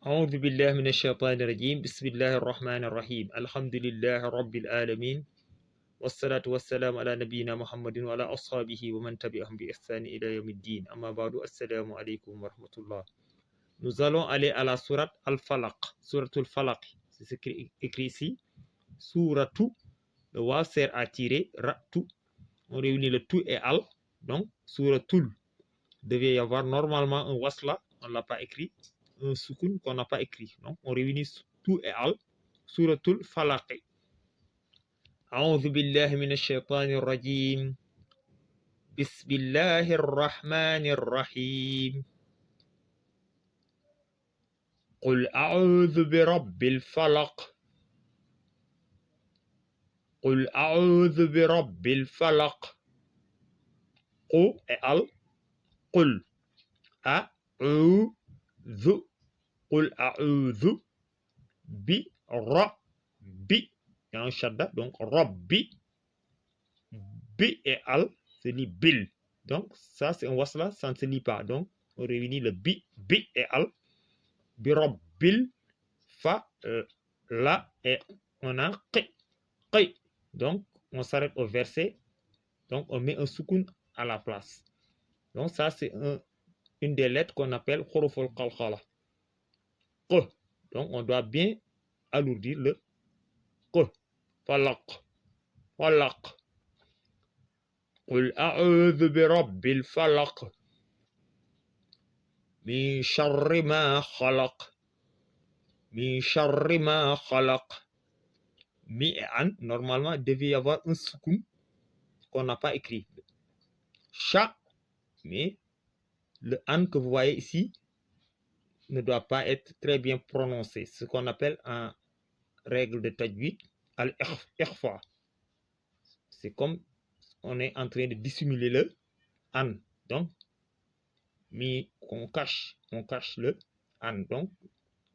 أعوذ بالله من الشيطان الرجيم بسم الله الرحمن الرحيم الحمد لله رب العالمين والصلاة والسلام على نبينا محمد وعلى أصحابه ومن تبعهم بإحسان إلى يوم الدين أما بعد السلام عليكم ورحمة الله. Nous allons aller à la sourate Al-Falaq, souratul Falaq, c'est écrit ici, souratu, le wa sert à tirer, ratu, on réunit le tout et al, donc souratul, devait y avoir normalement un wasla, on ne l'a pas écrit, un sukun qu'on n'a pas écrit. Donc, on réunit tout et al. Suratul Falaq. أعوذ بالله من الشيطان الرجيم بسم الله الرحمن الرحيم قل أعوذ برب الفلق قل أعوذ برب الفلق قو al قل أعوذ قل أعوذ برب il y a un shadda, donc Rabbi, B et Al se lit Bil. Donc ça c'est un wasla, ça ne se lit pas. Donc on réunit le B et Al, Bi Rabbil, Fa, La et on a Qi. Donc on s'arrête au verset, donc on met un soukoun à la place. Donc ça c'est une des lettres qu'on appelle Khuruful Qalqala. Donc on doit bien alourdir le Q. Falaq. Falaq. قل أعوذ برب الفلق من شر ما خلق من شر ما خلق an, normalement il devait y avoir un soukoun qu'on n'a pas écrit. Cha, mais le an que vous voyez ici ne doit pas être très bien prononcé. Ce qu'on appelle en règle de tajwid al-ikhfa. C'est comme on est en train de dissimuler le an. Donc, on cache le an. Donc,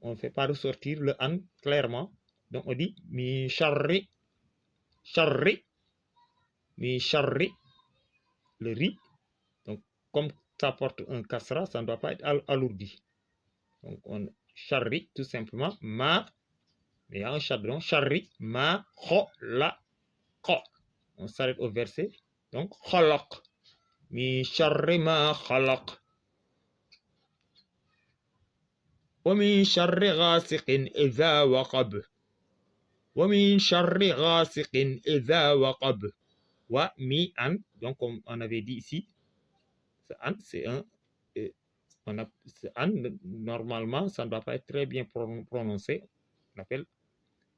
on ne fait pas ressortir le an clairement. Donc, on dit mi charri, mi charri, le ri. Donc, comme ça porte un kasra, ça ne doit pas être alourdi. Donc, on charri tout simplement ma, mais il y a un chadron, charri ma kho la kho. On s'arrête au verset. Donc, khalaq. Mi charri ma khalaq. ومن شر غاسق إذا وقب ومن شر غاسق إذا وقب ومي an, donc comme on avait dit ici, ce an c'est un ce an normalement ça ne doit pas être très bien prononcé, on appelle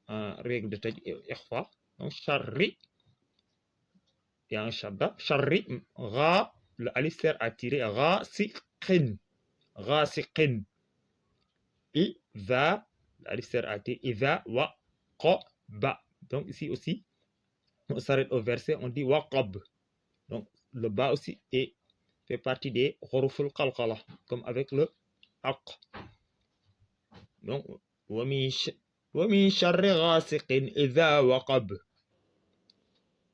en règle de tajwid ikhfa. Donc charri, il y a un shadda, charri ra, le alif sert à tirer, ghasiqin, ghasiqin. Iza, l'alif sert à tirer, iza wa ba. Donc ici aussi, on s'arrête au verset, on dit waqab. Donc le ba aussi fait partie des huruful qalqala, comme avec le aq. Donc, wa min sharri ghasiqin idha waqab.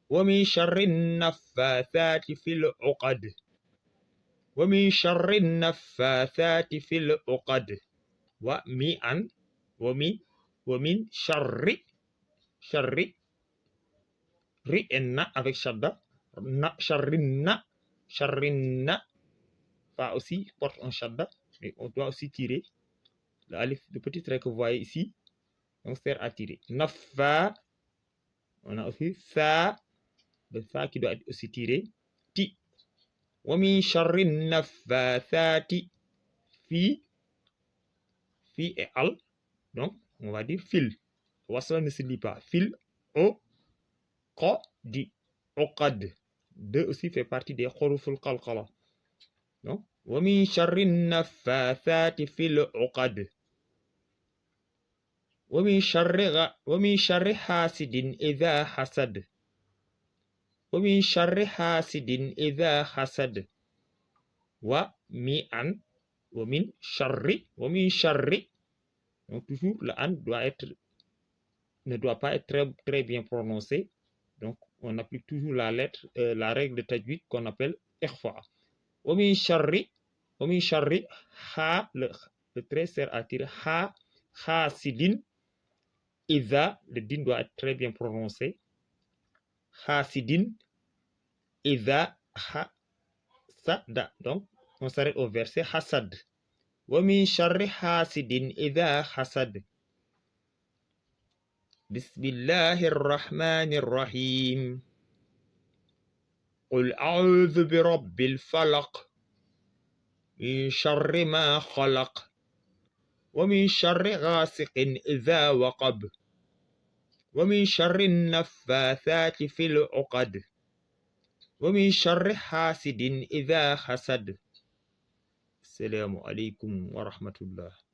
Wa min sharri naffathati fil uqad. Wa min sharri naffathati fil uqad. Wa min sharri ri et na avec shadda, sharrinna, fa aussi porte un shadda, mais on doit aussi tirer le alif, le petit trait que vous voyez ici, donc sert à tirer. Nafa, on a aussi fa, le fa qui doit être aussi tiré, ti. Wa min sharri naffathati fi et al, donc on va dire fil. Wasla ne se lit pas. Fil, o, di, uqad. Deux aussi fait partie des huruful qalqala. Donc, wa min sharri naffathati fil uqad. Wa min sharri hasidin idha hasad. Wa min sharri hasidin idha hasad. Wa min sharri. Donc toujours le an ne doit pas être très, très bien prononcé. Donc on applique toujours la règle de tajwid qu'on appelle ikhfa. Wa min sharri ha, le le trait sert à tirer hasidin iza, le din doit être très bien prononcé, hasidin iza hasada. Donc on s'arrête au verset hasad. Wa min sharri hasidin iza hasad. Bismillahir rahmanir rahim. قل أعوذ برب الفلق من شر ما خلق ومن شر غاسق إذا وقب ومن شر النفاثات في العقد ومن شر حاسد إذا حسد. السلام عليكم ورحمة الله.